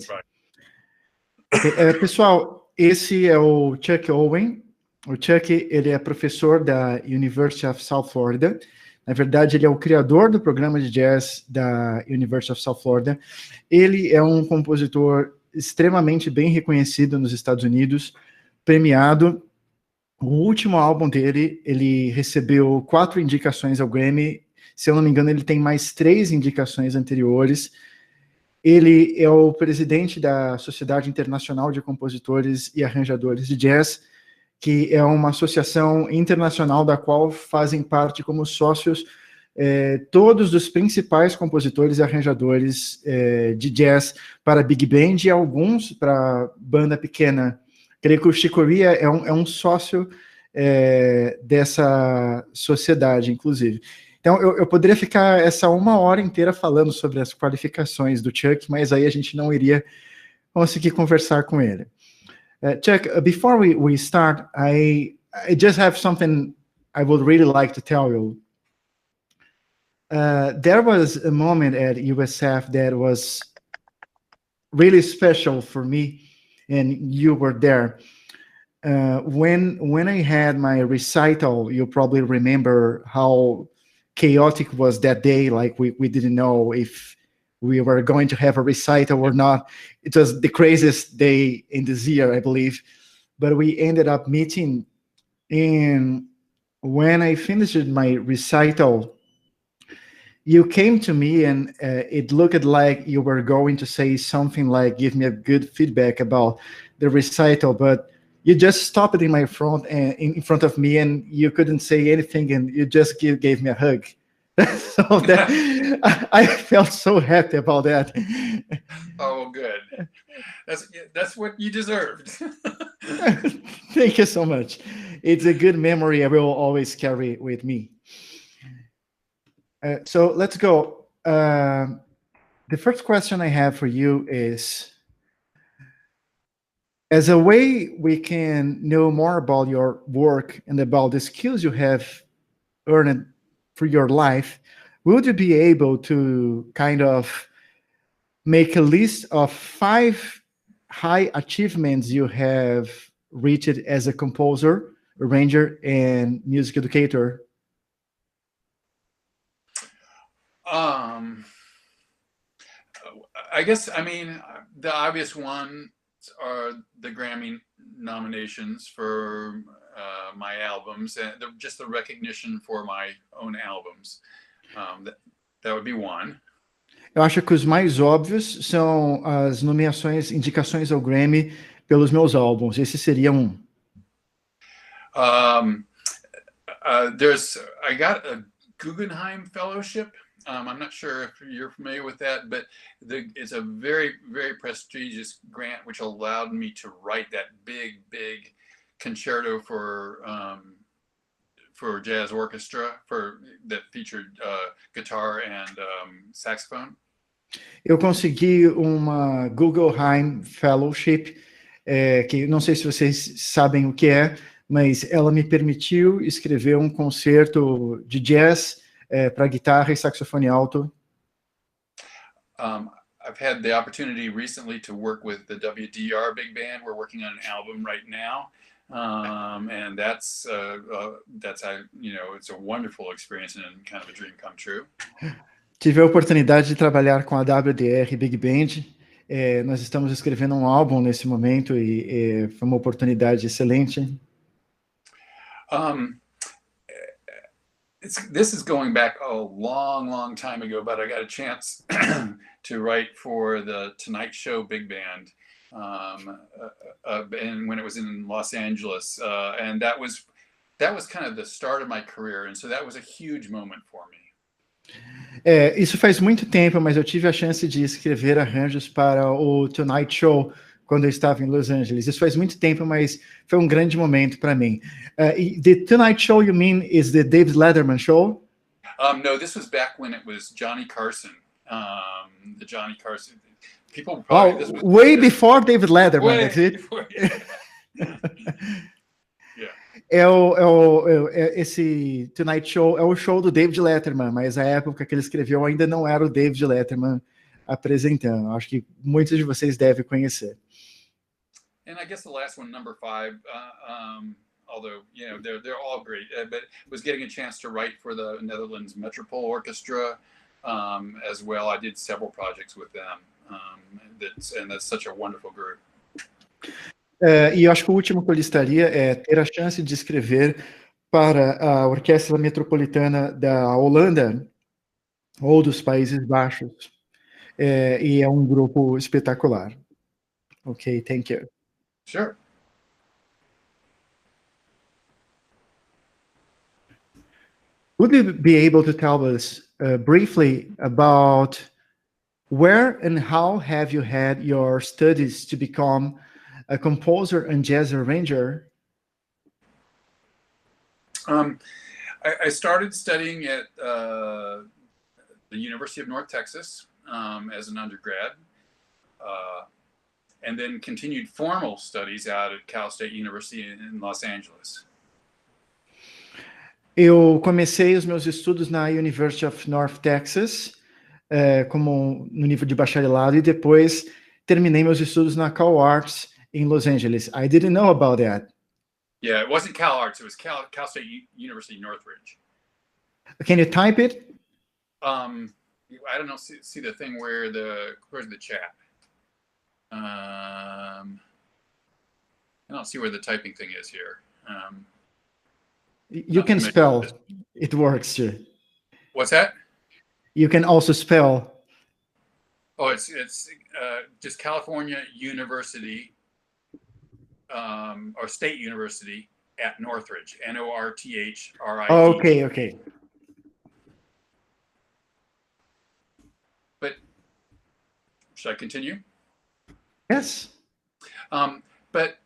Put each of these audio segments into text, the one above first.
Right. Okay. Pessoal, esse é o Chuck Owen. O Chuck, ele é professor da University of South Florida. Na verdade, ele é o criador do programa de jazz da University of South Florida. Ele é um compositor extremamente bem reconhecido nos Estados Unidos, premiado. O último álbum dele, ele recebeu 4 indicações ao Grammy. Se eu não me engano, ele tem mais 3 indicações anteriores. Ele é o presidente da Sociedade Internacional de Compositores e Arranjadores de Jazz, que é uma associação internacional da qual fazem parte como sócios todos os principais compositores e arranjadores de jazz para big band e alguns para banda pequena. Creio que o Chick Corea é um sócio dessa sociedade, inclusive. Então, eu poderia ficar essa 1 hora inteira falando sobre as qualificações do Chuck, mas aí a gente não iria conseguir conversar com ele. Chuck, before we start, I just have something I would really like to tell you. There was a moment at USF that was really special for me, and you were there. When I had my recital, you probably remember how chaotic was that day. Like we didn't know if we were going to have a recital or not. It was the craziest day in this year, I believe. But we ended up meeting, and when I finished my recital, you came to me and it looked like you were going to say something like, give me a good feedback about the recital, but you just stopped in my front and in front of me, and you couldn't say anything, and you just gave me a hug. So that I felt so happy about that. Oh, good. That's what you deserved. Thank you so much. It's a good memory I will always carry with me. So let's go. The first question I have for you is, as a way we can know more about your work and about the skills you have earned for your life, would you be able to kind of make a list of 5 high achievements you have reached as a composer, arranger, and music educator? I guess, I mean, the obvious ones are the Grammy nominations for my albums, and just the recognition for my own albums. That would be one. Eu acho que os mais óbvios são as nomeações, indicações ao Grammy pelos meus álbuns. Esse seria um. I got a Guggenheim Fellowship. I'm not sure if you're familiar with that, but it's a very, very prestigious grant which allowed me to write that big concerto for jazz orchestra that featured guitar and saxophone. Eu consegui uma Guggenheim Fellowship, que não sei se vocês sabem o que é, mas ela me permitiu escrever um concerto de jazz para guitarra e saxofone alto. I've had the opportunity recently to work with the WDR Big Band. We're working on an album right now, and that's it's a wonderful experience and kind of a dream come true. Tive a oportunidade de trabalhar com a WDR Big Band. Nós estamos escrevendo um álbum nesse momento e foi uma oportunidade excelente. This is going back a long time ago, but I got a chance to write for the Tonight Show Big Band, and when it was in Los Angeles, and that was kind of the start of my career, and so that was a huge moment for me. Isso faz muito tempo, mas eu tive a chance de escrever arranjos para o Tonight Show quando eu estava em Los Angeles. Isso faz muito tempo, mas foi um grande momento para mim. The Tonight Show, you mean, is the David Letterman show? No, this was back when it was Johnny Carson. The Johnny Carson. People probably... way before David Letterman, that's it? Esse Tonight Show é o show do David Letterman, mas a época que ele escreveu ainda não era o David Letterman apresentando. Acho que muitos de vocês devem conhecer. And I guess the last one, number 5, although they're all great, but was getting a chance to write for the Netherlands Metropole Orchestra as well. I did several projects with them, and that's such a wonderful group. E eu acho que o último que eu listaria é ter a chance de escrever para a Orquestra Metropolitana da Holanda ou dos Países Baixos. E é um grupo espetacular. Ok, thank you. Sure. Would you be able to tell us briefly about where and how have you had your studies to become a composer and jazz arranger? I started studying at the University of North Texas as an undergrad, and then continued formal studies out at Cal State University in Los Angeles. Eu comecei os meus estudos na University of North Texas, como no nível de bacharelado, e depois terminei meus estudos na Cal Arts em Los Angeles. I didn't know about that. Yeah, it wasn't Cal Arts, it was Cal State University Northridge. Can you type it? I don't know, see the thing where's the chat? I don't see where the typing thing is here. You can spell. It works too. What's that? You can also spell. Oh, it's just California University or State University at Northridge. Northrid. Okay. But should I continue? Yes. But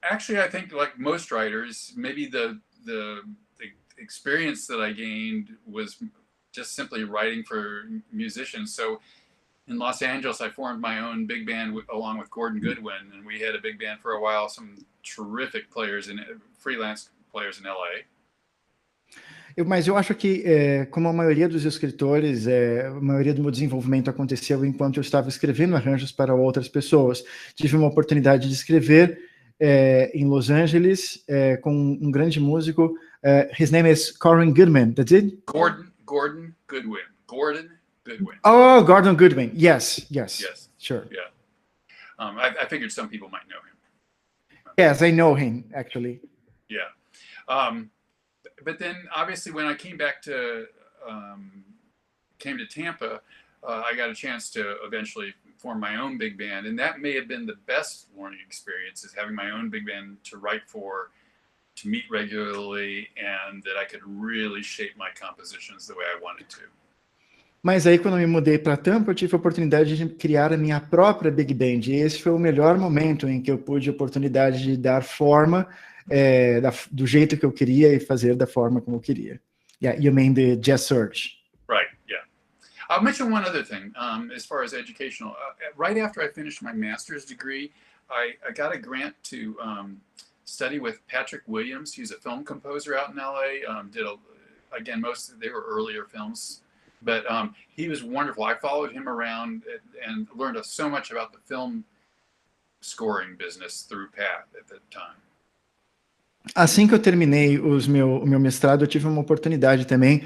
actually, I think like most writers, maybe the experience that I gained was just simply writing for musicians. So in Los Angeles, I formed my own big band along with Gordon Goodwin, and we had a big band for a while, some terrific players and freelance players in LA. Mas eu acho que, como a maioria dos escritores, a maioria do meu desenvolvimento aconteceu enquanto eu estava escrevendo arranjos para outras pessoas. Tive uma oportunidade de escrever em Los Angeles com um grande músico. His name is Gordon Goodwin. That's it? Gordon Goodwin. Oh, Gordon Goodwin. Yes. Sure. Yeah. I figured some people might know him. Yes, I know him, actually. Yeah. But then obviously when I came back to Tampa, I got a chance to eventually form my own big band, and that may have been the best learning experience, is having my own big band to write for, to meet regularly, and that I could really shape my compositions the way I wanted to. Mas aí, quando eu me mudei para Tampa, eu tive a oportunidade de criar a minha própria big band, e esse foi o melhor momento em que eu pude a oportunidade de dar forma do jeito que eu queria e fazer da forma como eu queria. Yeah, you mean the Jazz Surge. Right, yeah. I'll mention one other thing as far as educational. Right after I finished my master's degree, I got a grant to study with Patrick Williams. He's a film composer out in LA. They were earlier films, but he was wonderful. I followed him around and learned so much about the film scoring business through Pat at that time. Assim que eu terminei o meu mestrado, eu tive uma oportunidade também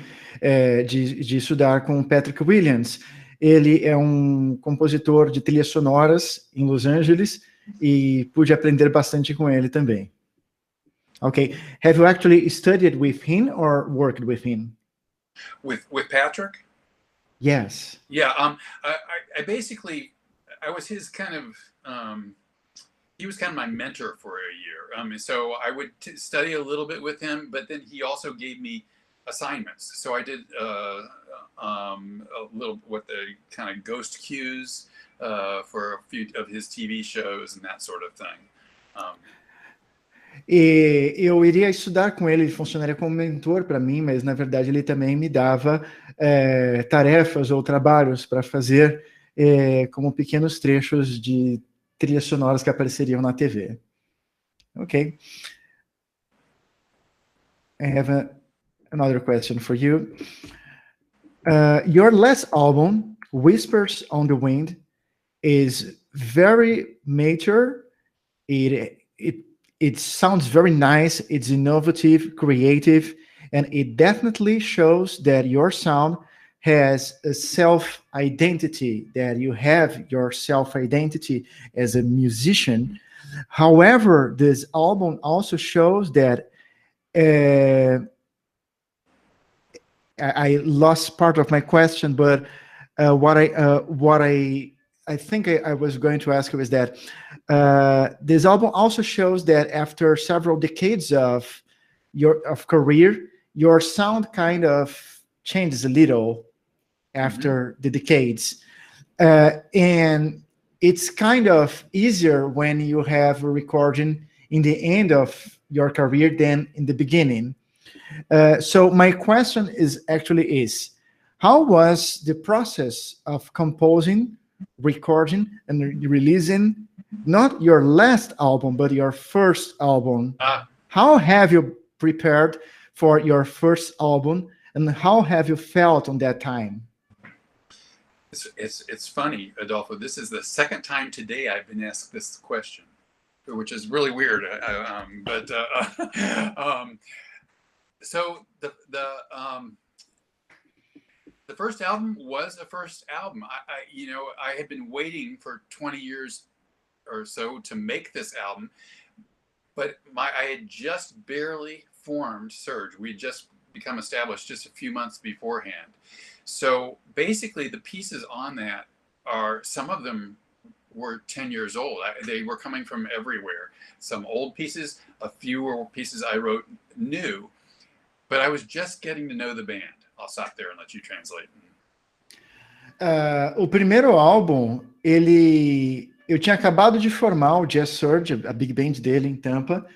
de estudar com o Patrick Williams. Ele é um compositor de trilhas sonoras em Los Angeles e pude aprender bastante com ele também. Okay. Have you actually studied with him or worked with him? With Patrick? Yes. Yeah. I was his kind of. He was kind of my mentor for a year. So I would study a little bit with him, but then he also gave me assignments. So I did a little what the kind of ghost cues for a few of his TV shows and that sort of thing. E eu iria estudar com ele funcionaria como mentor para mim, mas na verdade ele também me dava tarefas ou trabalhos para fazer como pequenos trechos de trilhas sonoras que apareceriam na TV. Okay. I have another question for you. Your last album, Whispers on the Wind is very mature. It sounds very nice. It's innovative, creative, and it definitely shows that your sound has a self identity, that you have your self identity as a musician. However, this album also shows that I lost part of my question, but what I think I was going to ask you is that this album also shows that after several decades of your career, your sound kind of changes a little after the decades, and it's kind of easier when you have a recording in the end of your career than in the beginning. So my question is how was the process of composing, recording, and releasing not your last album but your first album? How have you prepared for your first album, and how have you felt on that time? It's funny, Adolfo. This is the second time today I've been asked this question, which is really weird. So the first album was a first album. I had been waiting for 20 years or so to make this album, but I had just barely formed Surge. We had just become established just a few months beforehand. So basically, the pieces on that some of them were 10 years old. They were coming from everywhere. Some old pieces, a few were pieces I wrote new, but I was just getting to know the band. I'll stop there and let you translate. O primeiro álbum, eu tinha acabado de formar o Jazz Surge, a big band dele em Tampa.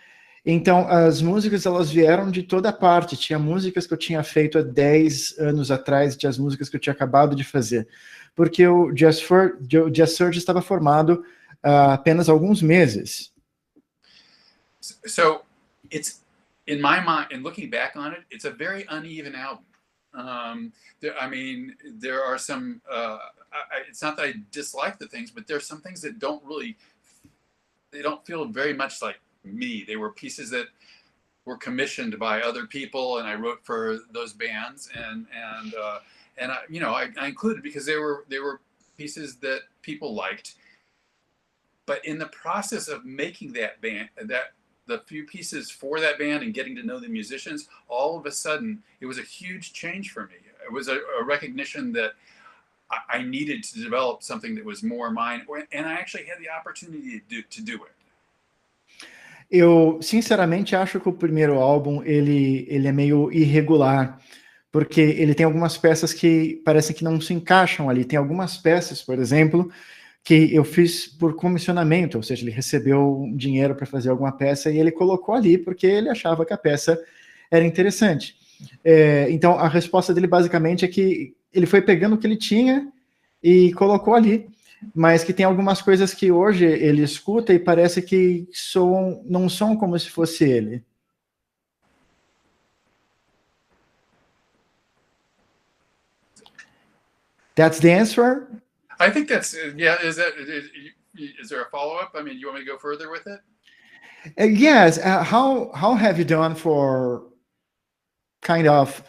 Então, as músicas, elas vieram de toda parte. Tinha músicas que eu tinha feito há 10 anos atrás, tinha as músicas que eu tinha acabado de fazer. Porque o Jazz Surge estava formado há apenas alguns meses. So, in my mind, and looking back on it, it's a very uneven album. There are some, it's not that I dislike the things, but there's some things that they don't feel very much like me. They were pieces that were commissioned by other people, and I wrote for those bands, and I included because they were pieces that people liked. But in the process of making the few pieces for that band and getting to know the musicians, all of a sudden it was a huge change for me. It was a recognition that I needed to develop something that was more mine, and I actually had the opportunity to do it. Eu, sinceramente, acho que o primeiro álbum, ele é meio irregular, porque ele tem algumas peças que parecem que não se encaixam ali. Tem algumas peças, por exemplo, que eu fiz por comissionamento, ou seja, ele recebeu dinheiro para fazer alguma peça e ele colocou ali porque ele achava que a peça era interessante. Então, a resposta dele basicamente é que ele foi pegando o que ele tinha e colocou ali, mas que tem algumas coisas que hoje ele escuta e parece que não são como se fosse ele. That's the answer? I think that's, yeah, is there a follow-up? I mean, you want me to go further with it? Yes. How have you done for kind of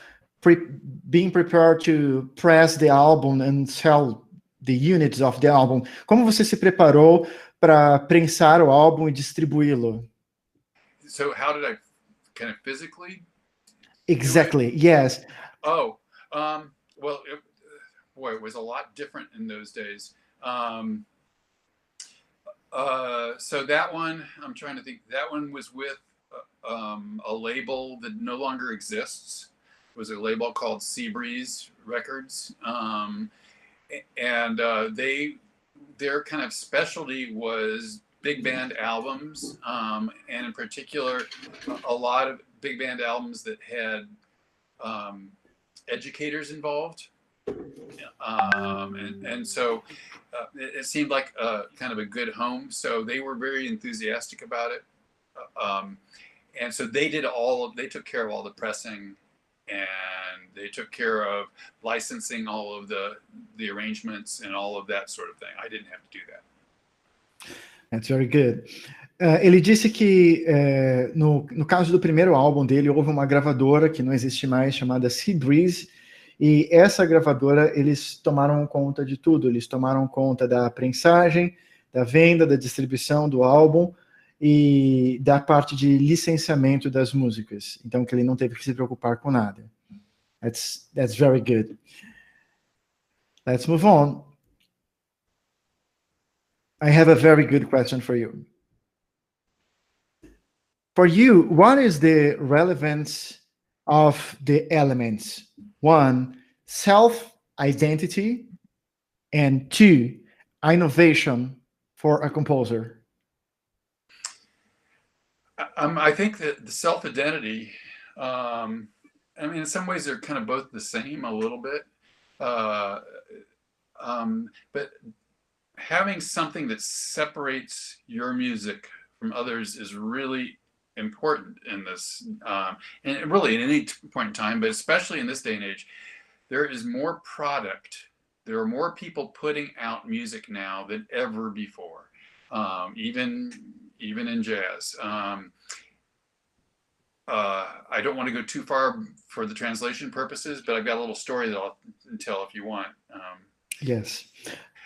being prepared to press the album and sell the units of the album? Como você se preparou para prensar o álbum e distribuí-lo? So how did I kind of physically? Exactly. Yes. Oh, well, it was a lot different in those days. So that one, I'm trying to think. That one was with a label that no longer exists. It was a label called Seabreeze Records, and their kind of specialty was big band albums, and in particular, a lot of big band albums that had educators involved. And so it seemed like kind of a good home. So they were very enthusiastic about it. And so they took care of all the pressing and they took care of licensing all of the arrangements and all of that sort of thing. I didn't have to do that. That's very good. Ele disse que no caso do primeiro álbum dele houve uma gravadora que não existe mais chamada Seabreeze, e essa gravadora eles tomaram conta de tudo. Eles tomaram conta da prensagem, da venda, da distribuição do álbum e da parte de licenciamento das músicas. Então que ele não teve que se preocupar com nada. That's very good. Let's move on. I have a very good question for you. For you, what is the relevance of the elements? One, self-identity, and two, innovation for a composer. I think that the self-identity, I mean, in some ways they're kind of both the same a little bit, but having something that separates your music from others is really important in this, and really at any point in time, but especially in this day and age. There is more product. There are more people putting out music now than ever before, even in jazz. I don't want to go too far for the translation purposes, but I've got a little story that I'll tell if you want. Yes.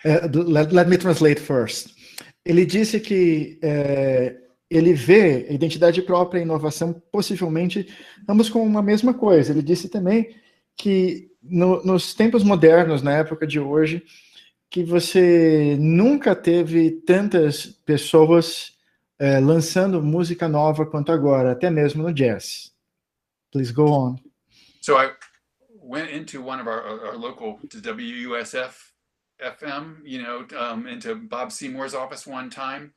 Let me translate first. Ele disse que ele vê a identidade própria e inovação possivelmente ambos com uma mesma coisa. Ele disse também que nos tempos modernos, na época de hoje, que você nunca teve tantas pessoas lançando música nova quanto agora, até mesmo no jazz. Please go on. So I went into one of our local WUSF FM, into Bob Seymour's office one time.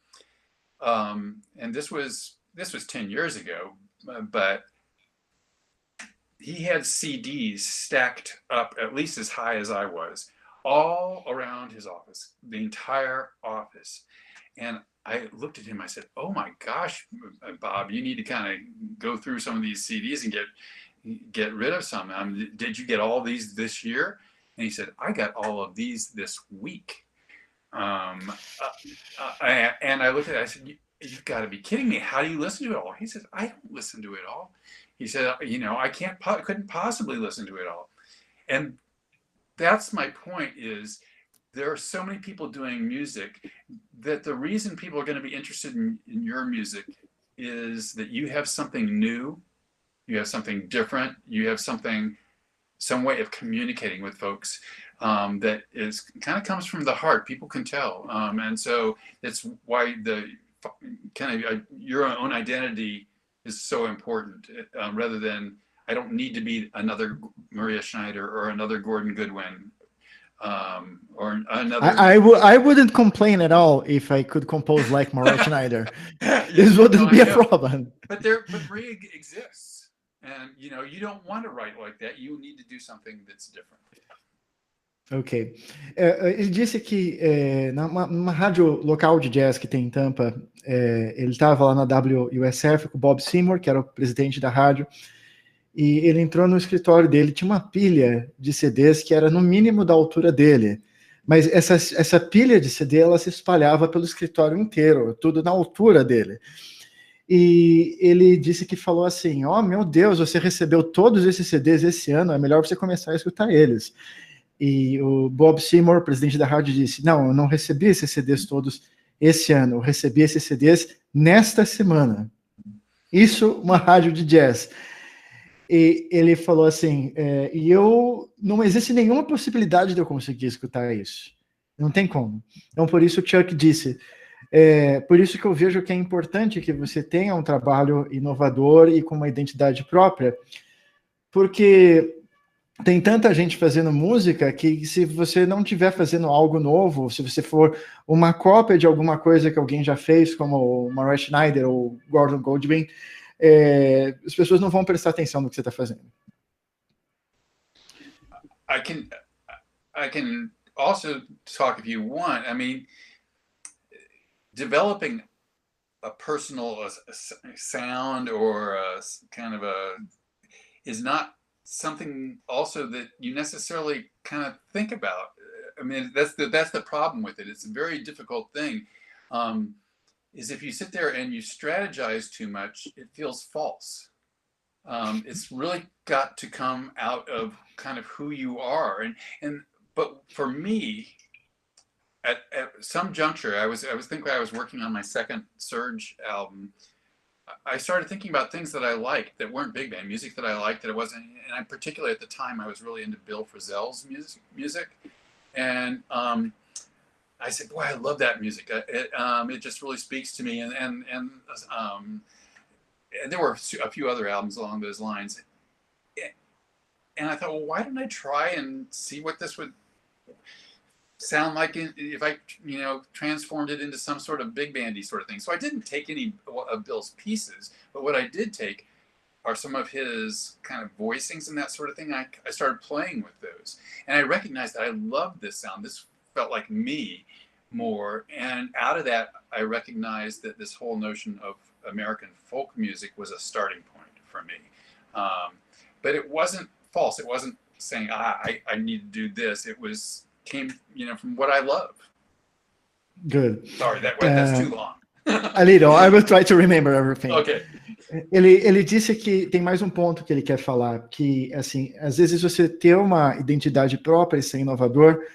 And this was 10 years ago, but he had CDs stacked up at least as high as I was, all around his office, the entire office. And I looked at him, I said, "Oh my gosh, Bob, you need to kind of go through some of these CDs and get rid of some. Did you get all these this year?" And he said, "I got all of these this week." And I looked at it, I said, "You've got to be kidding me. How do you listen to it all?" He said, "I don't listen to it all." He said, "I couldn't possibly listen to it all." And that's my point, is there are so many people doing music that the reason people are going to be interested in your music is that you have something new, you have something different, you have some way of communicating with folks that is kind of comes from the heart. People can tell, and so that's why the kind of your own identity is so important. Rather than, I don't need to be another Maria Schneider or another Gordon Goodwin. Or another. I wouldn't complain at all if I could compose like Maria Schneider. This wouldn't be a problem. But Maria exists, and you don't want to write like that. You need to do something that's different. Ok. Ele disse que numa rádio local de jazz que tem em Tampa, ele estava lá na WUSF com o Bob Seymour, que era o presidente da rádio, e ele entrou no escritório dele, tinha uma pilha de CDs que era no mínimo da altura dele, mas essa pilha de CD ela se espalhava pelo escritório inteiro, tudo na altura dele. E ele disse que falou assim: "Oh, meu Deus, você recebeu todos esses CDs esse ano, é melhor você começar a escutar eles." E o Bob Seymour, presidente da rádio, disse: "Não, eu não recebi esses CDs todos esse ano, eu recebi esses CDs nesta semana." Isso, uma rádio de jazz. E ele falou assim, não existe nenhuma possibilidade de eu conseguir escutar isso. Não tem como. Então, por isso o Chuck disse, por isso que eu vejo que é importante que você tenha um trabalho inovador e com uma identidade própria, porque tem tanta gente fazendo música que se você não estiver fazendo algo novo, se você for uma cópia de alguma coisa que alguém já fez, como o Maria Schneider ou Gordon Goldwyn, as pessoas não vão prestar atenção no que você está fazendo. I can also talk if you want. I mean, developing a personal sound or kind of is not something also that you necessarily kind of think about. I mean, that's the problem with it. It's a very difficult thing. Is if you sit there and you strategize too much, it feels false. It's really got to come out of kind of who you are, and but for me, at some juncture, I was thinking I was working on my second Surge album. I started thinking about things that I liked that weren't big band music that I liked that it wasn't, and I particularly at the time I was really into Bill Frisell's music, and I said, boy, I love that music. It just really speaks to me, and there were a few other albums along those lines, and I thought, well, why didn't I try and see what this would sound like if I, transformed it into some sort of big bandy sort of thing. So I didn't take any of Bill's pieces, but what I did take are some of his kind of voicings and that sort of thing. I started playing with those, and I recognized that I loved this sound. This felt like me more, and out of that, I recognized that this whole notion of American folk music was a starting point for me. But it wasn't false. It wasn't saying, I need to do this. It came, from what I love. Good. Sorry, that's too long. A little. I will try to remember everything. Okay. Ele disse que tem mais um ponto que ele quer falar, que, assim, às vezes você ter uma identidade própria e ser inovador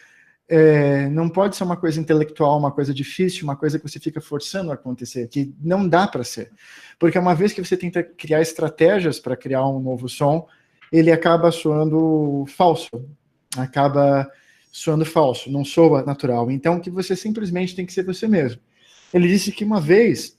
não pode ser uma coisa intelectual, uma coisa difícil, uma coisa que você fica forçando a acontecer, que não dá para ser. Porque uma vez que você tenta criar estratégias para criar um novo som, ele acaba soando falso, não soa natural. Então, que você simplesmente tem que ser você mesmo. Ele disse que uma vez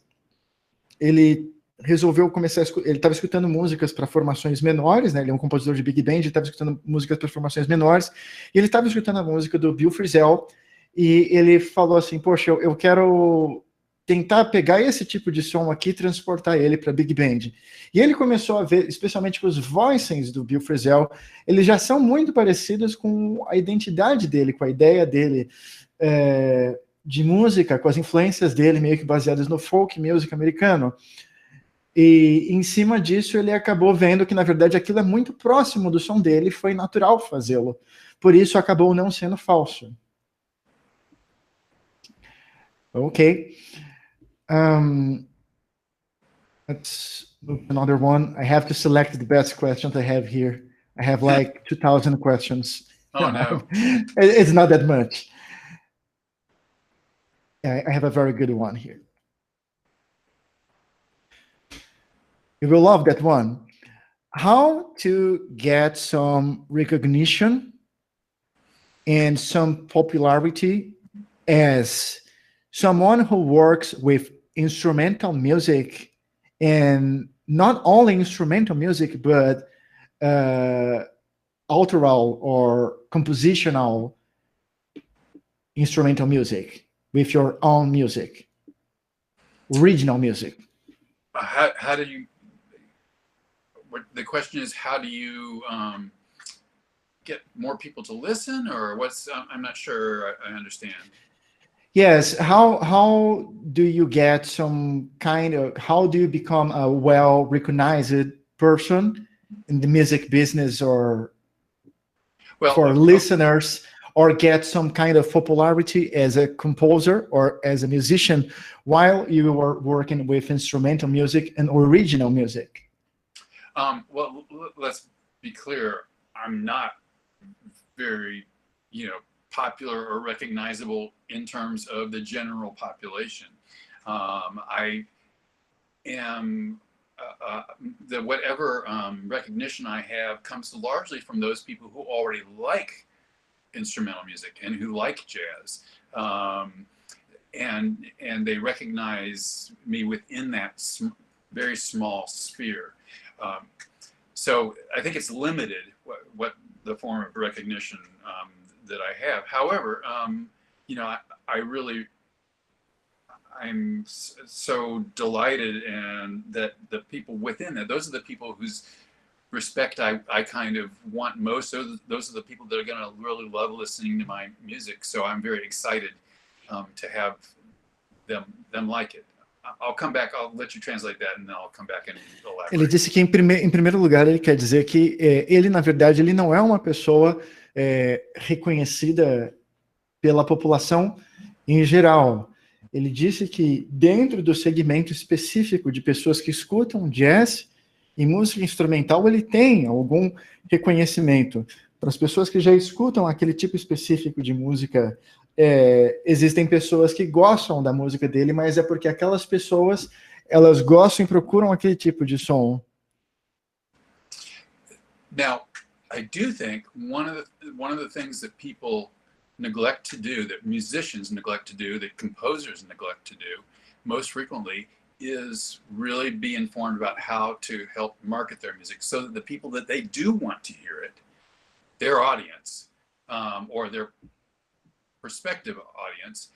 ele resolveu começar ele estava escutando músicas para formações menores, né? Ele é um compositor de big band, ele estava escutando músicas para formações menores, e ele estava escutando a música do Bill Frisell, e ele falou assim, poxa, eu quero tentar pegar esse tipo de som aqui e transportar ele para big band. E ele começou a ver, especialmente com os voicings do Bill Frisell, eles já são muito parecidos com a identidade dele, com a ideia dele de música, com as influências dele meio que baseadas no folk music americano. E em cima disso ele acabou vendo que na verdade aquilo é muito próximo do som dele, foi natural fazê-lo. Por isso acabou não sendo falso. Ok. Let's move to another one. I have to select the best questions I have here. I have like 2,000 questions. Oh no. It's not that much. I have a very good one here. You will love that one. How to get some recognition and some popularity as someone who works with instrumental music, and not only instrumental music, but autoral or compositional instrumental music with your own music, original music. How do you? The question is, how do you get more people to listen, or what's? I'm not sure I understand. Yes. How do you get some kind of? How do you become a well-recognized person in the music business, or for listeners, or get some kind of popularity as a composer or as a musician while you are working with instrumental music and original music? Well, let's be clear. I'm not very, popular or recognizable in terms of the general population. I am whatever recognition I have comes largely from those people who already like instrumental music and who like jazz, and they recognize me within that very small sphere. So I think it's limited what the form of recognition that I have. However, I'm so delighted, and that the people within that, those are the people whose respect I kind of want most. Those are the people that are going to really love listening to my music. So I'm very excited to have them like it. I'll come back. I'll let you translate that, and then I'll come back and elaborate. Ele disse que, em primeiro lugar, ele quer dizer que ele, na verdade, ele não é uma pessoa reconhecida pela população em geral. Ele disse que dentro do segmento específico de pessoas que escutam jazz e música instrumental, ele tem algum reconhecimento. Para as pessoas que já escutam aquele tipo específico de música, existem pessoas que gostam da música dele, mas é porque aquelas pessoas, elas gostam e procuram aquele tipo de som. Now, I do think one of the things that people neglect to do, that musicians neglect to do, that composers neglect to do most frequently, is really be informed about how to help market their music so that the people that they do want to hear it, their audience, or their prospective audience,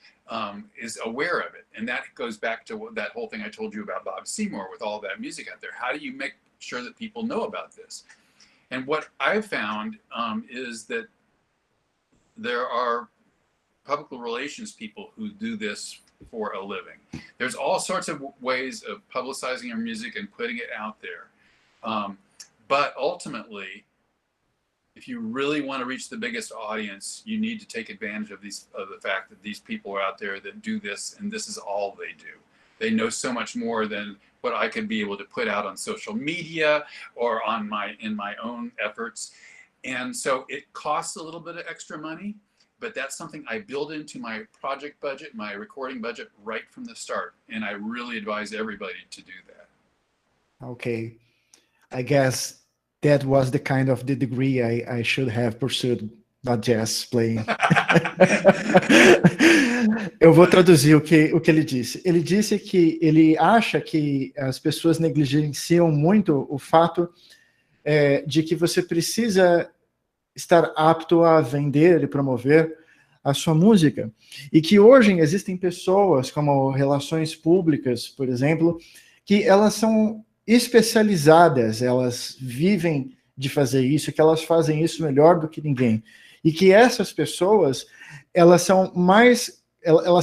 is aware of it. And that goes back to that whole thing I told you about Bob Seymour with all that music out there. How do you make sure that people know about this? And what I've found is that there are public relations people who do this for a living. There's all sorts of ways of publicizing your music and putting it out there. But ultimately, if you really want to reach the biggest audience, you need to take advantage of the fact that these people are out there that do this, and this is all they do. They know so much more than what I could be able to put out on social media or in my own efforts. And so it costs a little bit of extra money, but that's something I build into my project budget, my recording budget right from the start. And I really advise everybody to do that. Okay. I guess that was the kind of the degree I should have pursued, not jazz playing. Eu vou traduzir o que ele disse. Ele disse que ele acha que as pessoas negligenciam muito o fato de que você precisa estar apto a vender e promover a sua música. E que hoje existem pessoas, como relações públicas, por exemplo, que elas são especializadas, elas vivem de fazer isso, que elas fazem isso melhor do que ninguém. E que essas pessoas, elas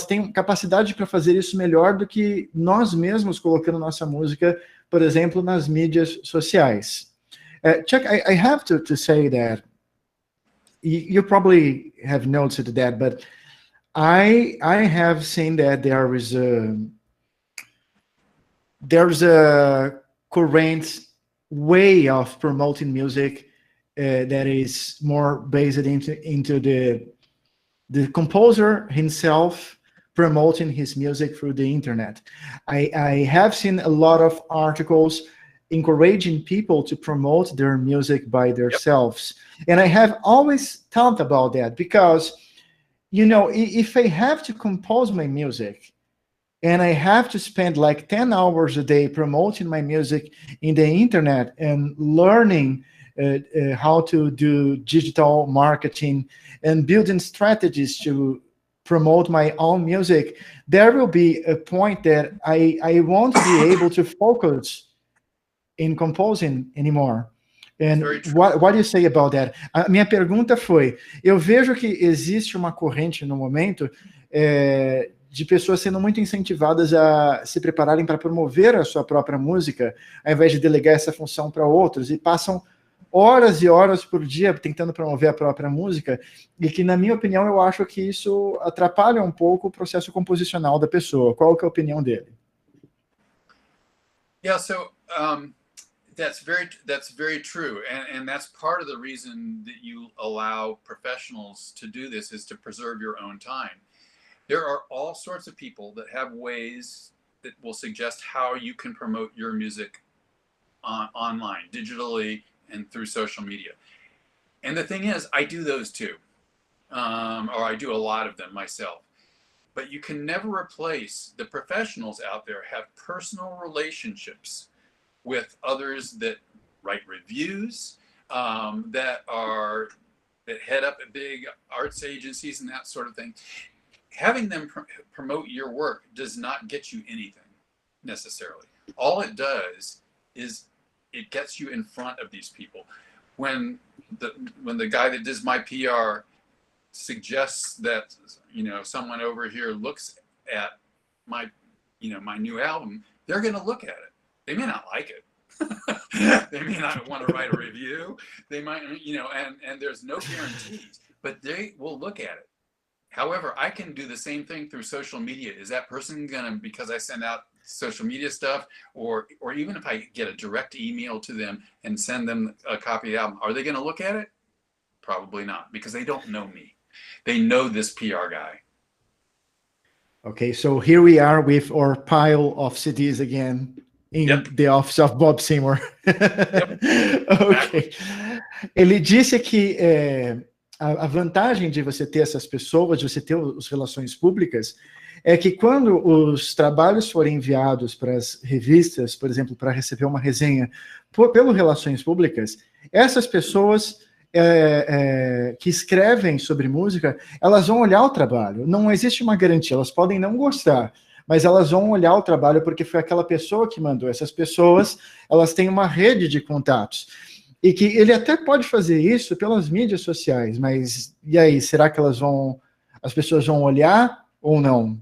têm capacidade para fazer isso melhor do que nós mesmos colocando nossa música, por exemplo, nas mídias sociais. Chuck, I have to say that you probably have noticed that, but I have seen that there's a current way of promoting music that is more based into the composer himself promoting his music through the internet. I have seen a lot of articles encouraging people to promote their music by themselves. Yep. And I have always thought about that because, if I have to compose my music and I have to spend like 10 hours a day promoting my music in the internet and learning how to do digital marketing and building strategies to promote my own music, there will be a point that I won't be able to focus in composing anymore. And what do you say about that? A minha pergunta foi, eu vejo que existe uma corrente no momento de pessoas sendo muito incentivadas a se prepararem para promover a sua própria música, ao invés de delegar essa função para outros, e passam horas e horas por dia tentando promover a própria música, e que, na minha opinião, eu acho que isso atrapalha um pouco o processo composicional da pessoa. Qual que é a opinião dele? Yeah, so that's very true, and that's part of the reason that you allow professionals to do this, is to preserve your own time. There are all sorts of people that have ways that will suggest how you can promote your music online, digitally, and through social media. And the thing is, I do those too, or I do a lot of them myself. But you can never replace the professionals out there have personal relationships with others that write reviews, that head up at big arts agencies and that sort of thing. Having them promote your work does not get you anything necessarily. All it does is it gets you in front of these people. When the guy that does my PR suggests that someone over here looks at my my new album, they're going to look at it. They may not like it. They may not want to write a review. They might, and there's no guarantees, but they will look at it. However, I can do the same thing through social media. Is that person going to, because I send out social media stuff, or even if I get a direct email to them and send them a copy of the album, are they going to look at it? Probably not, because they don't know me. They know this PR guy. Okay, so here we are with our pile of CDs again in the office of Bob Seymour. Ok. Ele disse que a vantagem de você ter essas pessoas, de você ter as relações públicas, é que quando os trabalhos forem enviados para as revistas, por exemplo, para receber uma resenha pelo Relações Públicas, essas pessoas que escrevem sobre música, elas vão olhar o trabalho. Não existe uma garantia, elas podem não gostar, mas elas vão olhar o trabalho porque foi aquela pessoa que mandou. Essas pessoas, elas têm uma rede de contatos. E que ele até pode fazer isso pelas mídias sociais, mas e aí, será que as pessoas vão olhar ou não?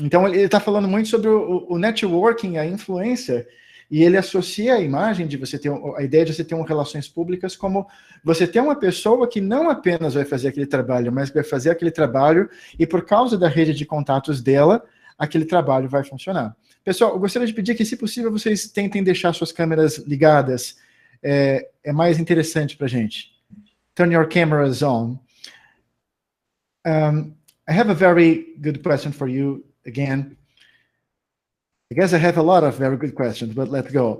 Então ele está falando muito sobre o networking, a influência, e ele associa a imagem de você ter, a ideia de você ter relações públicas como você ter uma pessoa que não apenas vai fazer aquele trabalho, mas vai fazer aquele trabalho e por causa da rede de contatos dela, aquele trabalho vai funcionar. Pessoal, eu gostaria de pedir que, se possível, vocês tentem deixar suas câmeras ligadas. É mais interessante para a gente. Turn your cameras on. I have a very good question for you again. I guess I have a lot of very good questions, but let's go.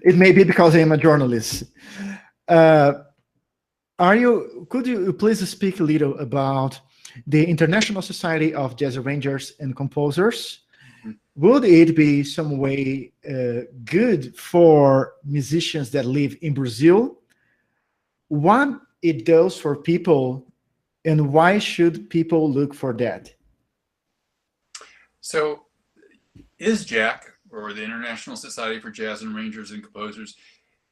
It may be because I am a journalist. Could you please speak a little about the International Society of Jazz Arrangers and Composers? Would it be some way good for musicians that live in Brazil? What it does for people, and why should people look for that? So, ISJAC, or the International Society for Jazz Arrangers and Composers,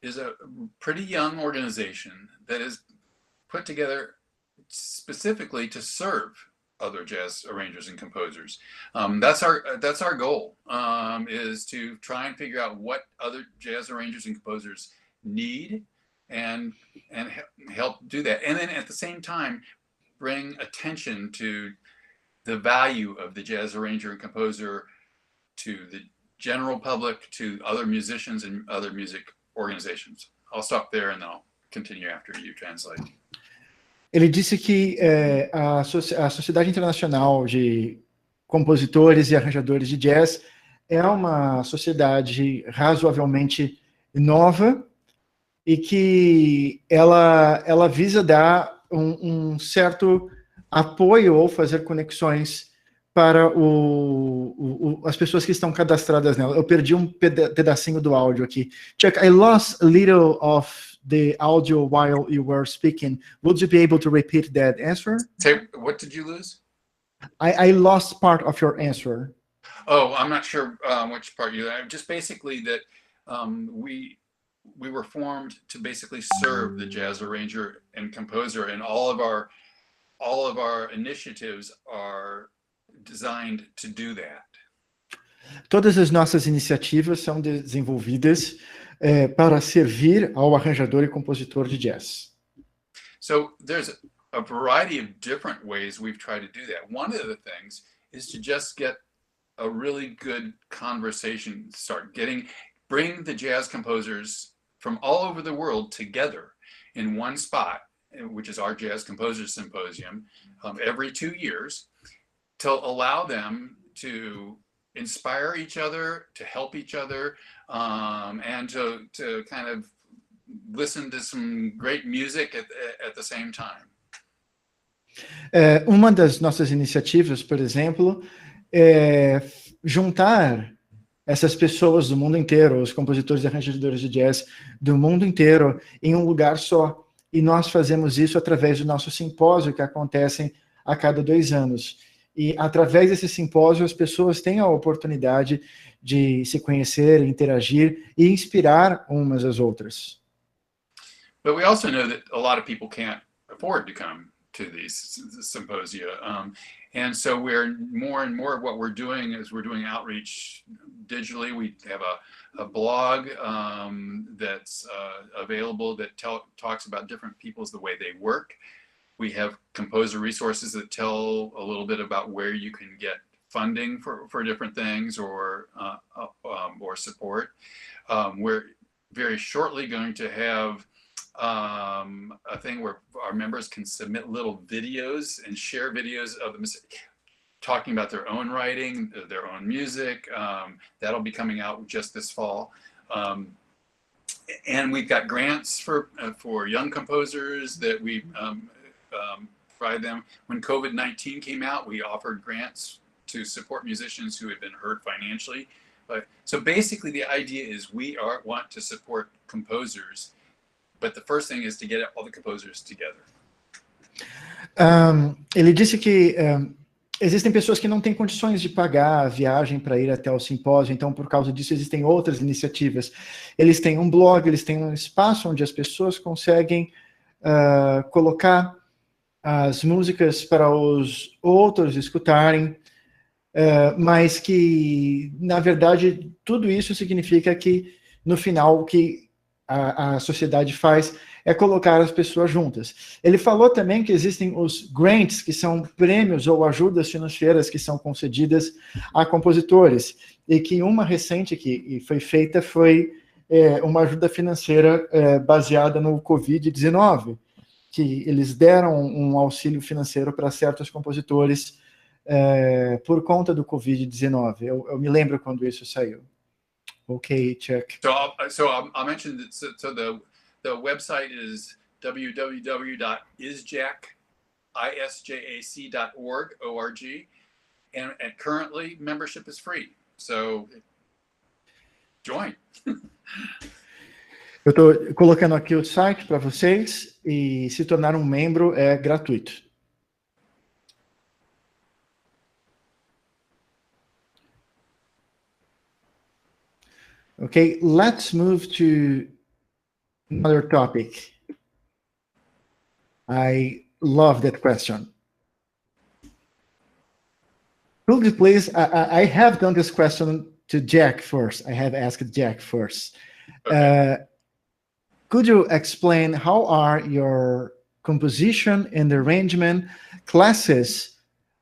is a pretty young organization that is put together specifically to serve other jazz arrangers and composers. That's our goal, is to try and figure out what other jazz arrangers and composers need and help do that. And then at the same time, bring attention to the value of the jazz arranger and composer to the general public, to other musicians and other music organizations. I'll stop there and I'll continue after you translate. Ele disse que a Sociedade Internacional de Compositores e Arranjadores de Jazz é uma sociedade razoavelmente nova e que ela visa dar um certo apoio ou fazer conexões para as pessoas que estão cadastradas nela. Eu perdi um pedacinho do áudio aqui. Chuck, I lost a little of the audio while you were speaking. Would you be able to repeat that answer? Say, what did you lose? I lost part of your answer. Oh, I'm not sure which part you. Just basically that we were formed to basically serve the jazz arranger and composer, and all of our initiatives are designed to do that. Todas as nossas iniciativas são desenvolvidas para servir ao arranjador e compositor de jazz. So there's a variety of different ways we've tried to do that. One of the things is to just get a really good conversation start, bring the jazz composers from all over the world together in one spot, which is our Jazz Composers Symposium, every 2 years, to allow them to inspire each other, to help each other, and to kind of listen to some great music at the same time. Uma das nossas iniciativas, por exemplo, é juntar essas pessoas do mundo inteiro, os compositores e arranjadores de jazz do mundo inteiro, em um lugar só. E nós fazemos isso através do nosso simpósio, que acontece a cada 2 anos. E através desse simpósio, as pessoas têm a oportunidade de se conhecer, interagir e inspirar umas às outras. But we also know that a lot of people can't afford to come to these symposia, And so we're more and more of what we're doing is we're doing outreach digitally. We have a blog that's available that talks about different people's, the way they work. We have composer resources that tell a little bit about where you can get funding for different things or support. We're very shortly going to have a thing where our members can submit little videos and share videos of them talking about their own writing, their own music. That'll be coming out just this fall. And we've got grants for young composers that we provide them. When COVID-19 came out, we offered grants to support musicians who had been hurt financially. So basically the idea is we want to support composers, but the first thing is to get all the composers together. Ele disse que existem pessoas que não têm condições de pagar a viagem para ir até o simpósio, então por causa disso existem outras iniciativas. Eles têm um blog, eles têm um espaço onde as pessoas conseguem colocar as músicas para os outros escutarem, mas que, na verdade, tudo isso significa que, no final, o que a sociedade faz é colocar as pessoas juntas. Ele falou também que existem os grants, que são prêmios ou ajudas financeiras que são concedidas a compositores, e que uma recente que foi feita foi uma ajuda financeira baseada no Covid-19, que eles deram um auxílio financeiro para certos compositores por conta do Covid-19. Eu me lembro quando isso saiu. Ok, Chuck. So I'll mention that. So the website is www.isjac.org, and currently membership is free. So join. Eu estou colocando aqui o site para vocês, e se tornar um membro é gratuito. Okay, let's move to another topic. I love that question. Could you please, I have done this question to Jack first. I have asked Jack first. Okay. Could you explain how are your composition and arrangement classes,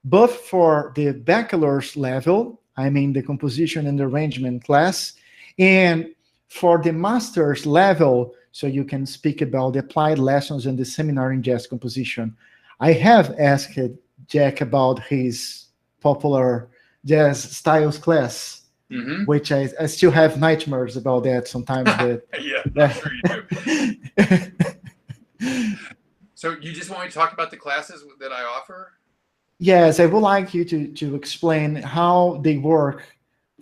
both for the bachelor's level, I mean the composition and arrangement class, and for the master's level, so you can speak about the applied lessons and the seminar in jazz composition? I have asked Jack about his popular jazz styles class, which I still have nightmares about that sometimes. Yeah, I'm sure you do. So you just want me to talk about the classes that I offer? Yes, I would like you to explain how they work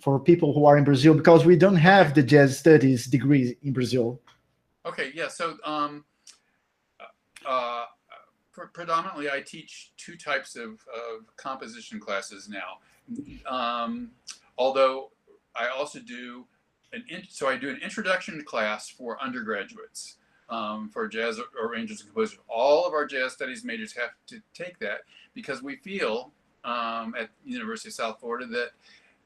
for people who are in Brazil, because we don't have the jazz studies degree in Brazil. Okay, yeah. So predominantly, I teach two types of composition classes now. Although I also do I do an introduction class for undergraduates for jazz arrangers and composers. All of our jazz studies majors have to take that because we feel at the University of South Florida that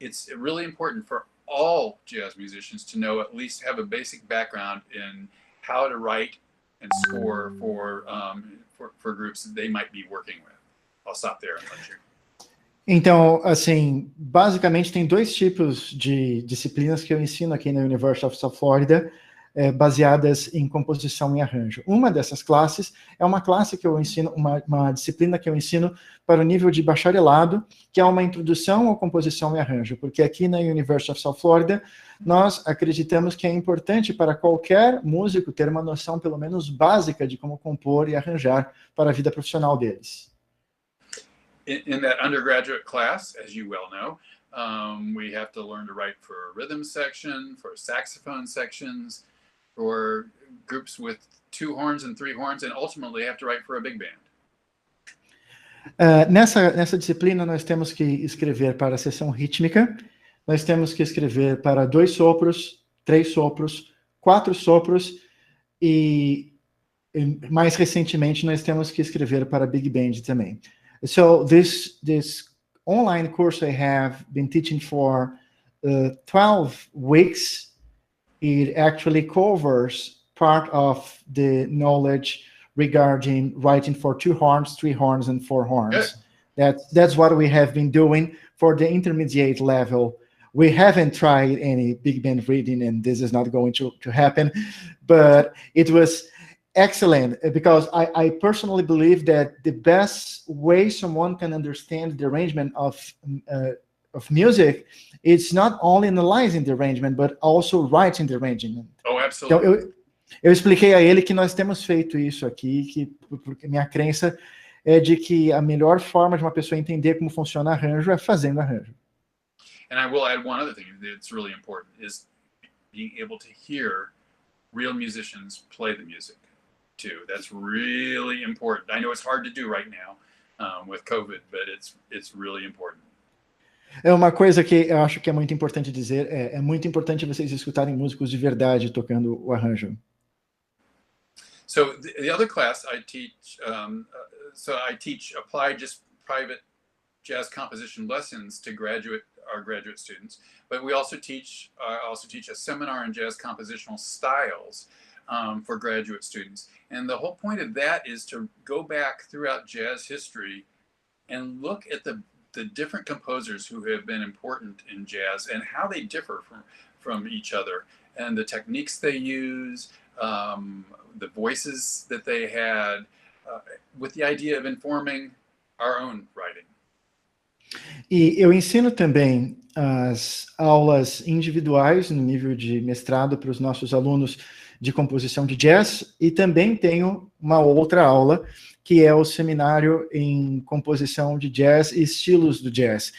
it's really important for all jazz musicians to know, at least have a basic background in how to write and score for groups that they might be working with. I'll stop there and let you. Então, assim, basicamente tem dois tipos de disciplinas que eu ensino aqui na University of South Florida, baseadas em composição e arranjo. Uma dessas classes é uma classe que eu ensino, uma disciplina que eu ensino para o nível de bacharelado, que é uma introdução à composição e arranjo, porque aqui na University of South Florida, nós acreditamos que é importante para qualquer músico ter uma noção, pelo menos básica, de como compor e arranjar para a vida profissional deles. In that undergraduate class, as you well know, we have to learn to write for a rhythm section, for saxophone sections, for groups with 2 horns and 3 horns, and ultimately have to write for a big band. Nessa disciplina, nós temos que escrever para a seção rítmica, nós temos que escrever para 2 sopros, 3 sopros, 4 sopros, e mais recentemente nós temos que escrever para big band também. So this online course I have been teaching for 12 weeks. It actually covers part of the knowledge regarding writing for 2 horns, 3 horns, and 4 horns. That's what we have been doing for the intermediate level. We haven't tried any big band reading, and this is not going to happen, but it was excellent because I personally believe that the best way someone can understand the arrangement of music, it's not only analyzing the arrangement, but also writing the arrangement. Oh, Então, absolutely. eu expliquei a ele que nós temos feito isso aqui, que porque minha crença é de que a melhor forma de uma pessoa entender como funciona arranjo é fazendo arranjo. And I will add one other thing that's really important is being able to hear real musicians play the music too. That's really important. I know it's hard to do right now with COVID, but it's really important. É uma coisa que eu acho que é muito importante dizer, é muito importante vocês escutarem músicos de verdade tocando o arranjo. So the other class I teach, I teach applied just private jazz composition lessons to our graduate students, but we also teach a seminar in jazz compositional styles for graduate students. And the whole point of that is to go back throughout jazz history and look at the different composers who have been important in jazz and how they differ from each other, and the techniques they use, the voices that they had, with the idea of informing our own writing. E eu ensino também as aulas individuais no nível de mestrado para os nossos alunos de composição de jazz, e também tenho uma outra aula que é o seminário em composição de jazz e estilos do jazz,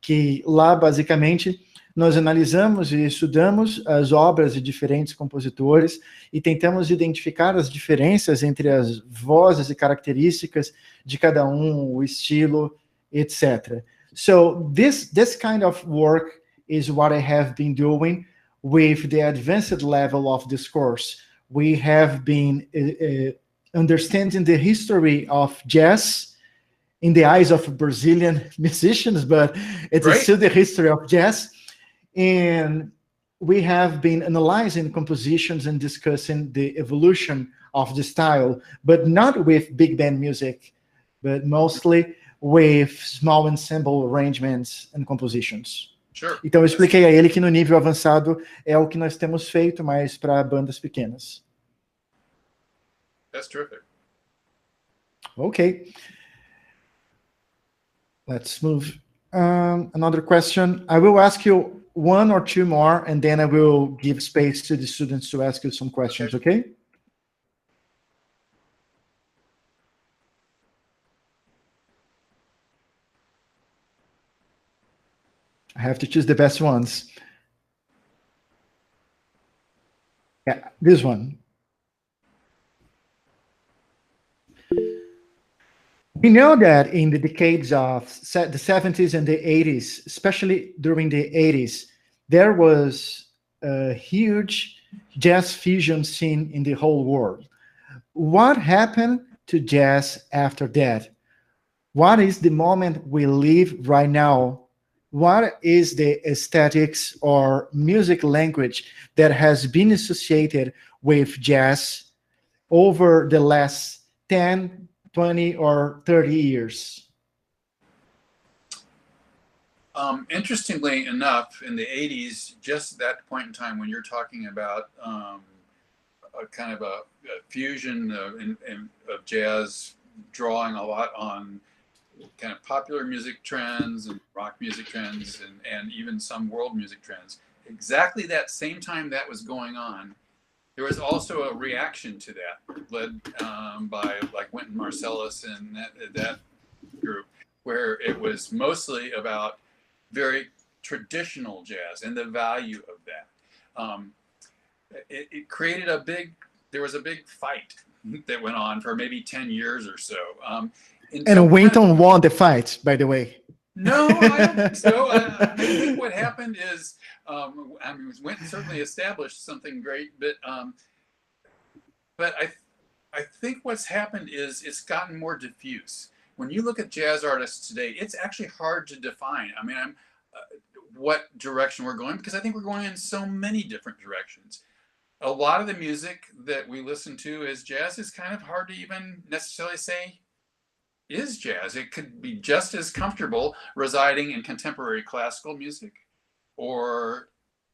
que lá basicamente nós analisamos e estudamos as obras de diferentes compositores e tentamos identificar as diferenças entre as vozes e características de cada um, o estilo, etc. So this kind of work is what I have been doing with the advanced level of this course. We have been understanding the history of jazz in the eyes of Brazilian musicians, but it's Right. still the history of jazz. And we have been analyzing compositions and discussing the evolution of the style, but not with big band music, but mostly with small ensemble arrangements and compositions. Sure. Então eu expliquei a ele que no nível avançado é o que nós temos feito, mas para bandas pequenas. That's terrific. Okay. Let's move. Another question. I will ask you one or two more, and then I will give space to the students to ask you some questions, okay? I have to choose the best ones. Yeah, this one. We know that in the decades of the 70s and the 80s, especially during the 80s, there was a huge jazz fusion scene in the whole world. What happened to jazz after that? What is the moment we live right now? What is the aesthetics or music language that has been associated with jazz over the last 10, 20, or 30 years? Interestingly enough, in the 80s, just that point in time when you're talking about a kind of a fusion of jazz, drawing a lot on kind of popular music trends and rock music trends and even some world music trends. Exactly that same time that was going on, there was also a reaction to that, led by like Wynton Marsalis and that group, where it was mostly about very traditional jazz and the value of that. It created there was a big fight that went on for maybe 10 years or so. And Wynton won the fight, by the way. No, I don't think so. I think what happened is, Wynton certainly established something great, but I think what's happened is it's gotten more diffuse. when you look at jazz artists today, it's actually hard to define. I mean, what direction we're going, because I think we're going in so many different directions. A lot of the music that we listen to as jazz is kind of hard to even necessarily say is jazz. It could be just as comfortable residing in contemporary classical music, or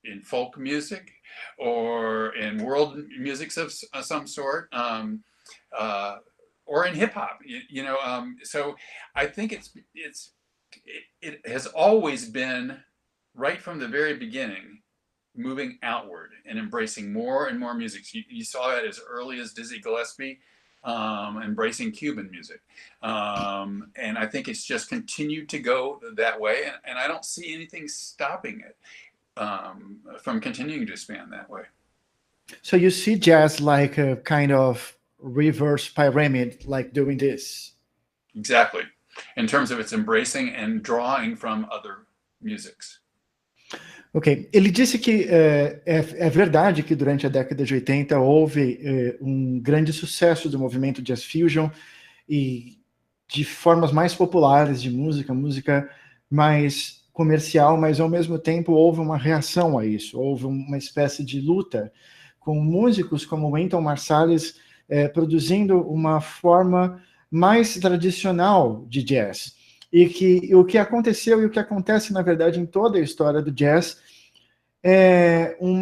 in folk music, or in world music of some sort, or in hip hop. So I think it has always been, right from the very beginning, moving outward and embracing more and more music. You saw that as early as Dizzy Gillespie, embracing Cuban music. And I think it's just continued to go that way. And I don't see anything stopping it from continuing to expand that way. So you see jazz like a kind of reverse pyramid, like doing this. Exactly. In terms of its embracing and drawing from other musics. Ok, ele disse que é verdade que durante a década de 80 houve um grande sucesso do movimento Jazz Fusion e de formas mais populares de música mais comercial, mas ao mesmo tempo houve uma reação a isso, houve uma espécie de luta com músicos como Wynton Marsalis produzindo uma forma mais tradicional de jazz. E o que aconteceu e o que acontece, na verdade, em toda a história do jazz é um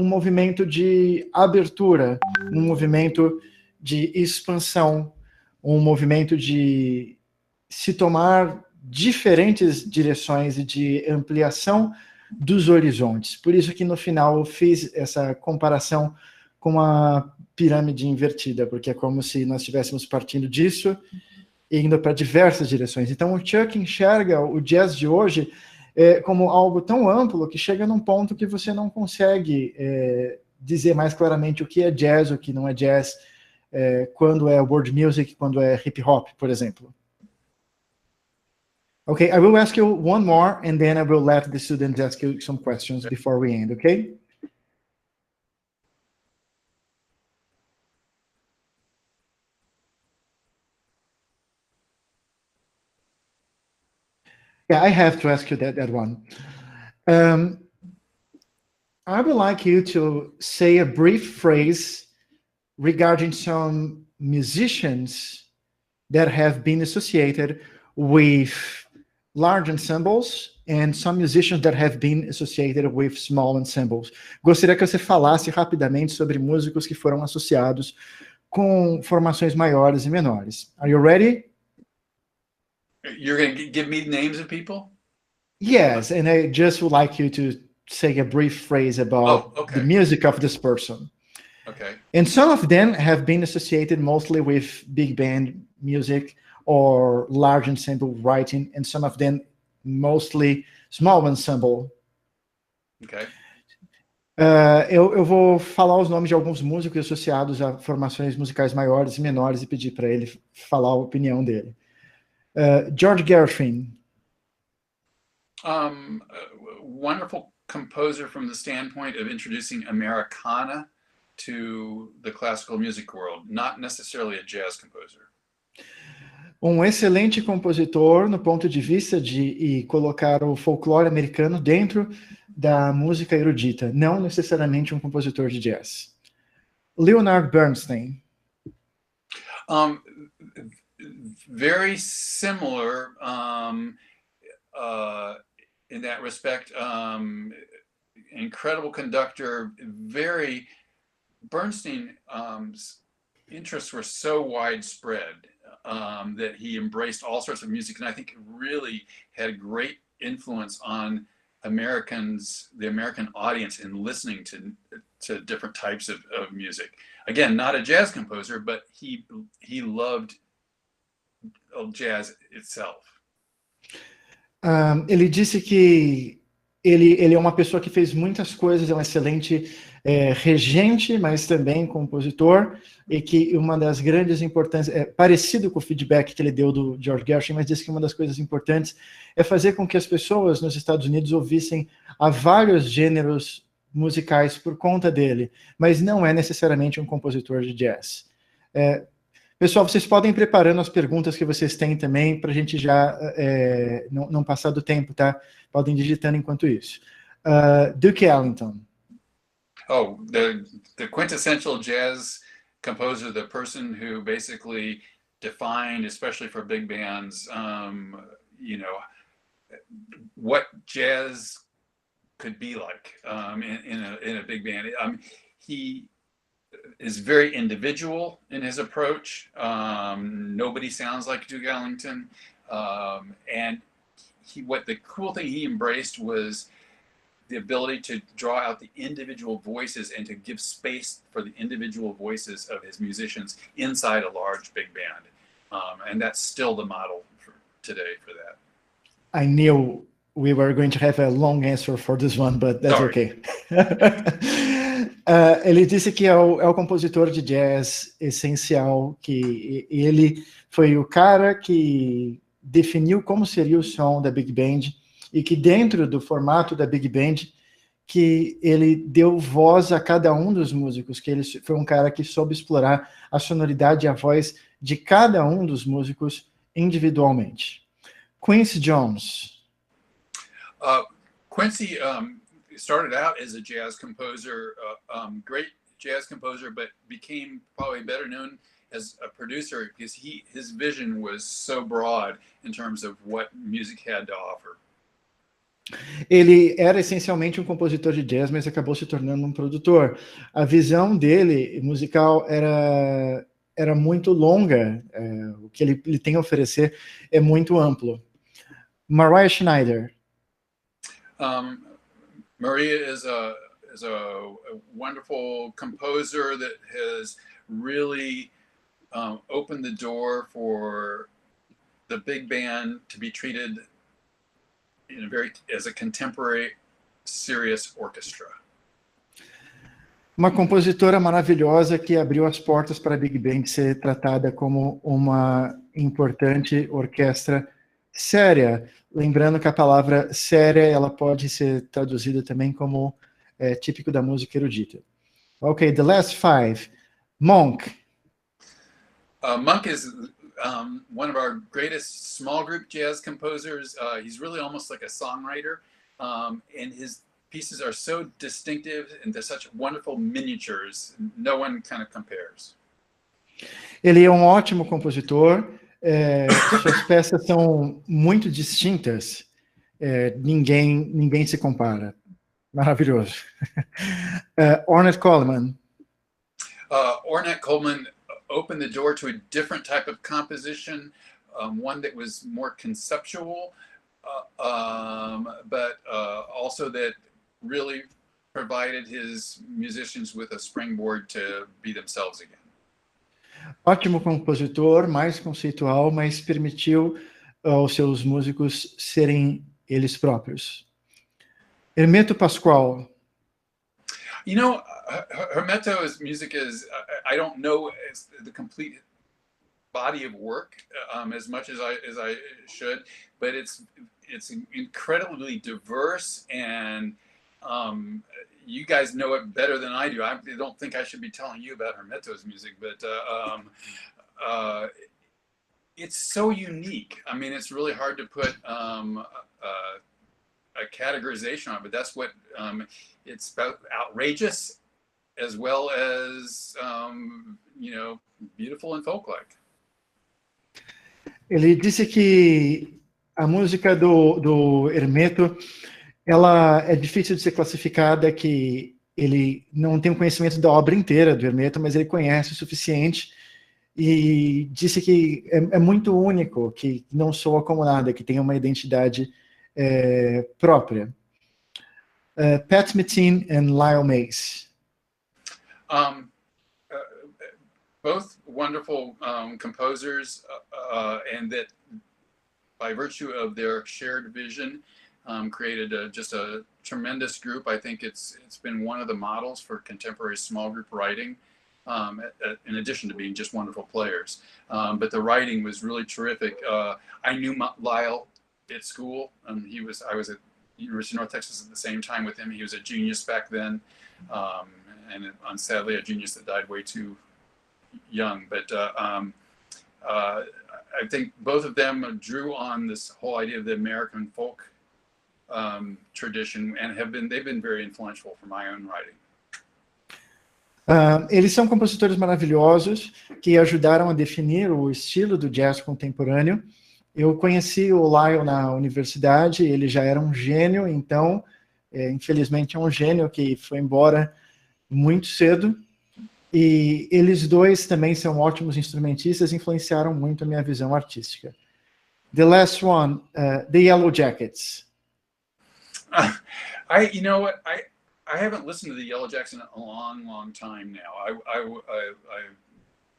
movimento de abertura, um movimento de expansão, um movimento de se tomar diferentes direções e de ampliação dos horizontes. Por isso que no final eu fiz essa comparação com a pirâmide invertida, porque é como se nós estivéssemos partindo disso indo para diversas direções. Então, o Chuck enxerga o jazz de hoje como algo tão amplo que chega num ponto que você não consegue dizer mais claramente o que é jazz, o que não é jazz, quando é world music, quando é hip hop, por exemplo. Okay, I will ask you one more, and then I will let the students ask you some questions before we end, okay? Yeah, I have to ask you that one. I would like you to say a brief phrase regarding some musicians that have been associated with large ensembles and some musicians that have been associated with small ensembles. Gostaria que você falasse rapidamente sobre músicos que foram associados com formações maiores e menores. Are you ready? You're going to give me names of people? Yes, and I just would like you to say a brief phrase about the music of this person. Okay. And some of them have been associated mostly with big band music or large ensemble writing, and some of them mostly small ensemble. Okay. Eu vou falar os nomes de alguns músicos associados a formações musicais maiores e menores e pedir para ele falar a opinião dele. George Gershwin. Wonderful composer from the standpoint of introducing Americana to the classical music world, not necessarily a jazz composer. Excelente compositor no ponto de vista de colocar o folclore americano dentro da música erudita, não necessariamente compositor de jazz. Leonard Bernstein. Very similar in that respect. Incredible conductor. Bernstein's interests were so widespread that he embraced all sorts of music, and I think really had a great influence on the American audience in listening to different types of music. Again, not a jazz composer, but he loved jazz itself. Ele disse que ele é uma pessoa que fez muitas coisas, é um excelente regente, mas também compositor, e que uma das grandes importâncias, parecido com o feedback que ele deu do George Gershwin, mas disse que uma das coisas importantes é fazer com que as pessoas nos Estados Unidos ouvissem a vários gêneros musicais por conta dele, mas não é necessariamente um compositor de jazz. Pessoal, vocês podem ir preparando as perguntas que vocês têm também, para a gente já não passar do tempo, tá? Podem digitando enquanto isso. Duke Ellington. Oh, the quintessential jazz composer, the person who basically defined, especially for big bands, you know, what jazz could be like in a big band. He is very individual in his approach. Nobody sounds like Duke Ellington, and what the cool thing he embraced was the ability to draw out the individual voices and to give space for the individual voices of his musicians inside a large big band. And that's still the model today for that. I knew we were going to have a long answer for this one, but that's Sorry. okay. Ele disse que é o compositor de jazz essencial, que ele foi o cara que definiu como seria o som da Big Band e que dentro do formato da Big Band, que ele deu voz a cada um dos músicos, que ele foi um cara que soube explorar a sonoridade e a voz de cada um dos músicos individualmente. Quincy Jones. Quincy started out as a jazz composer, great jazz composer, but became probably better known as a producer because his vision was so broad in terms of what music had to offer. Ele era essencialmente um compositor de jazz, mas acabou se tornando um produtor. A visão dele musical era muito longa, o que ele tem a oferecer é muito amplo. Mariah Schneider. Maria is a wonderful composer that has really opened the door for the big band to be treated as a contemporary, serious orchestra. Uma compositora maravilhosa que abriu as portas para a Big Band ser tratada como uma importante orquestra séria. Lembrando que a palavra séria ela pode ser traduzida também como típico da música erudita. Okay, the last five. Monk. Monk is one of our greatest small group jazz composers. He's really almost like a songwriter, and his pieces are so distinctive and they're such wonderful miniatures. No one kind of compares. Ele é um ótimo compositor. Suas peças são muito distintas. Ninguém se compara. Maravilhoso. Ornette Coleman. Ornette Coleman opened the door to a different type of composition, one that was more conceptual, but also that really provided his musicians with a springboard to be themselves again. Ótimo compositor, mais conceitual, mas permitiu aos seus músicos serem eles próprios. Hermeto Pascoal. You know, Hermeto's music is, I don't know the complete body of work as much as I should, but it's incredibly diverse, and you guys know it better than I do. I don't think I should be telling you about Hermeto's music, but it's so unique. I mean, it's really hard to put a categorization on it, but that's what it's about, outrageous as well as beautiful and folk-like. Ele disse que a música do Hermeto ela é difícil de ser classificada, que ele não tem um conhecimento da obra inteira do Hermeto, mas ele conhece o suficiente, e disse que é muito único, que não soa como nada, que tem uma identidade própria. Pat Metheny and Lyle Mays. Both wonderful composers, and that by virtue of their shared vision, created just a tremendous group. I think it's been one of the models for contemporary small group writing, in addition to being just wonderful players. But the writing was really terrific. I knew Lyle at school. I was at University of North Texas at the same time with him. He was a genius back then, and sadly a genius that died way too young. But I think both of them drew on this whole idea of the American folk tradition and they've been very influential for my own writing. Eles são compositores maravilhosos que ajudaram a definir o estilo do jazz contemporâneo. Eu conheci o Lyle na universidade, ele já era um gênio, então, infelizmente, é um gênio que foi embora muito cedo. E eles dois também são ótimos instrumentistas, influenciaram muito a minha visão artística. The last one, the Yellow Jackets. You know what? I haven't listened to the Yellow Jackets in a long, long time now. I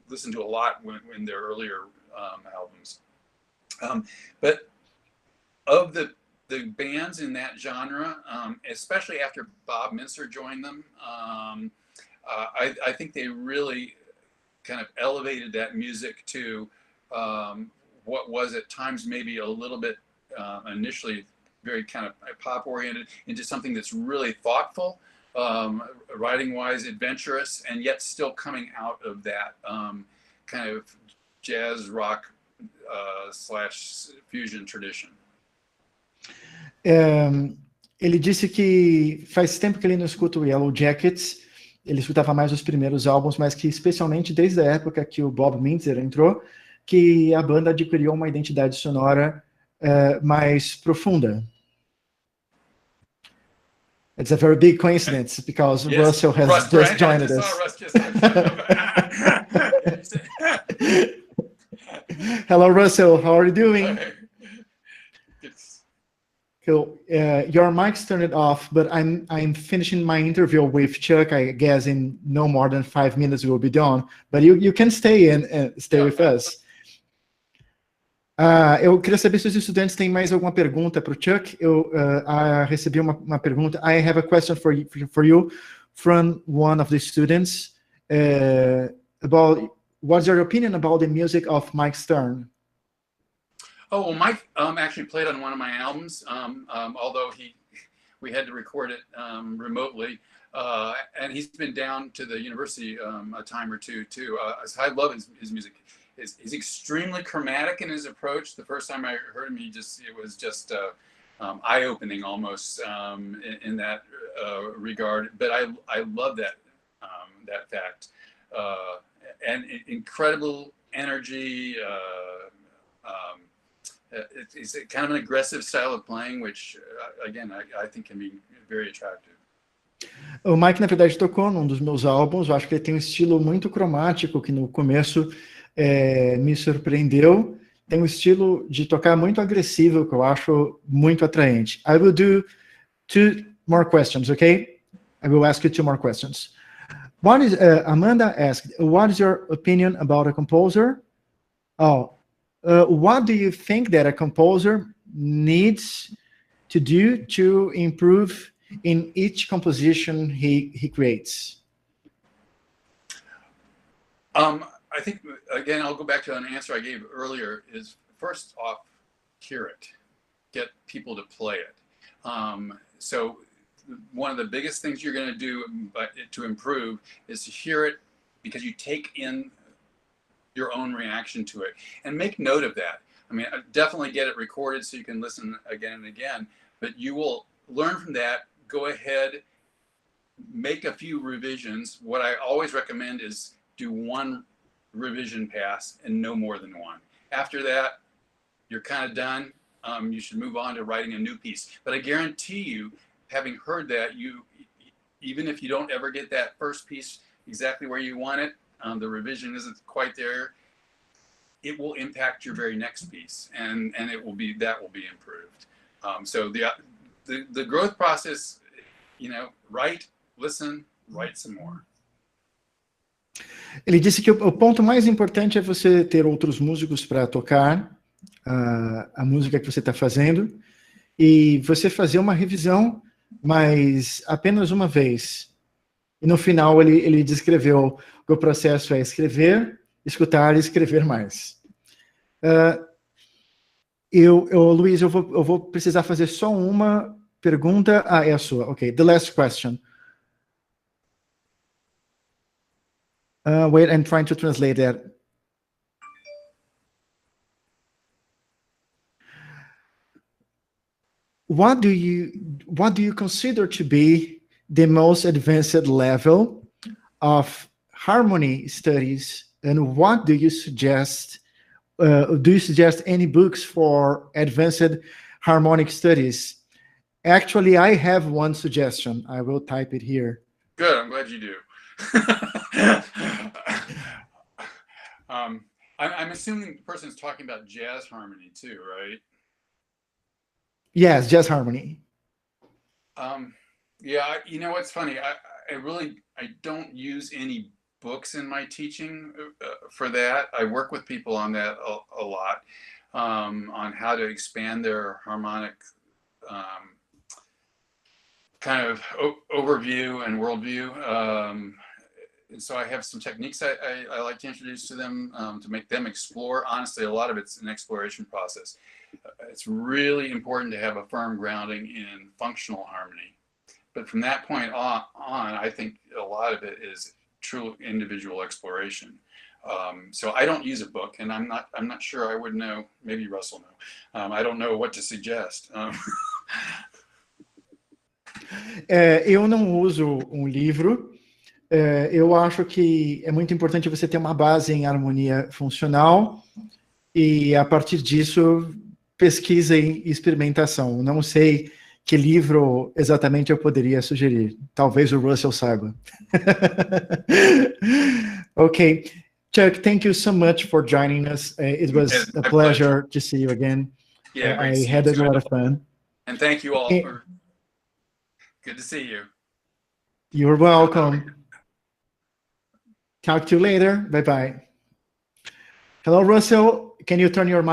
listened to a lot in their earlier albums. But of the bands in that genre, especially after Bob Minster joined them, I think they really kind of elevated that music to what was at times maybe a little bit initially very kind of pop oriented into something that's really thoughtful, writing wise, adventurous, and yet still coming out of that kind of jazz rock / fusion tradition. Ele disse que faz tempo que ele não escuta o Yellow Jackets, ele escutava mais os primeiros álbuns, mas que especialmente desde a época que o Bob Minster entrou, que a banda adquiriu uma identidade sonora mais profunda. It's a very big coincidence because yes, Russell has just joined us. Hello, Russell. How are you doing? Cool. Your mic's turned off, but I'm finishing my interview with Chuck. I guess in no more than 5 minutes we'll be done. But you can stay and stay with us. Eu queria saber se os estudantes têm mais alguma pergunta para o Chuck. Eu recebi uma pergunta. I have a question for you from one of the students about what's your opinion about the music of Mike Stern? Oh, well, Mike actually played on one of my albums, although we had to record it remotely. And he's been down to the university a time or two too. So I love his music. He's extremely chromatic in his approach. The first time I heard him, it was just eye-opening almost in that regard. But I love that fact, and incredible energy. It's kind of an aggressive style of playing, which again I think can be very attractive. O Mike, na verdade, tocou num dos meus álbuns. Eu acho que ele tem um estilo muito cromático que no começo me surpreendeu. Tem um estilo de tocar muito agressivo que eu acho muito atraente. I will do 2 more questions, okay? I will ask you 2 more questions. One is, Amanda asked, what is your opinion about a composer? What do you think that a composer needs to do to improve in each composition he creates? I think, again, I'll go back to an answer I gave earlier, is first off, hear it. Get people to play it. So one of the biggest things you're going to do to improve is to hear it, because you take in your own reaction to it. And make note of that. I mean, definitely get it recorded so you can listen again and again, but you will learn from that. Go ahead, make a few revisions. What I always recommend is do 1 revision pass and no more than 1. After that, you're kind of done. You should move on to writing a new piece. But I guarantee you, having heard that, even if you don't ever get that first piece exactly where you want it, the revision isn't quite there, it will impact your very next piece, and that will be improved. So the growth process, write, listen, write some more. Ele disse que o ponto mais importante é você ter outros músicos para tocar a música que você está fazendo e você fazer uma revisão, mas apenas uma vez. E no final ele descreveu que o processo é escrever, escutar e escrever mais. Luiz, eu vou precisar fazer só uma pergunta. É a sua. Ok, the last question. Wait, I'm trying to translate that. what do you consider to be the most advanced level of harmony studies, and what do you suggest? Do you suggest any books for advanced harmonic studies? Actually, I have one suggestion. I will type it here. Good. I'm glad you do. I'm assuming the person's talking about jazz harmony too, right? Yes, jazz harmony. Yeah, you know what's funny? I don't use any books in my teaching for that. I work with people on that a lot, on how to expand their harmonic kind of overview and worldview. And so I have some techniques I like to introduce to them to make them explore. Honestly, a lot of it's an exploration process. It's really important to have a firm grounding in functional harmony. But from that point on, I think a lot of it is true individual exploration. So I don't use a book, and I'm not sure I would know. Maybe Russell know. I don't know what to suggest. Eu não uso um livro. Eu acho que é muito importante você ter uma base em harmonia funcional e, a partir disso, pesquisa e experimentação. Não sei que livro exatamente eu poderia sugerir. Talvez o Russell saiba. Okay. Chuck, thank you so much for joining us. It was a pleasure to see you again. Yeah, I had a lot of fun. And thank you all for... Good to see you. You're welcome. Talk to you later. Bye-bye. Hello, Russell. Can you turn your mic?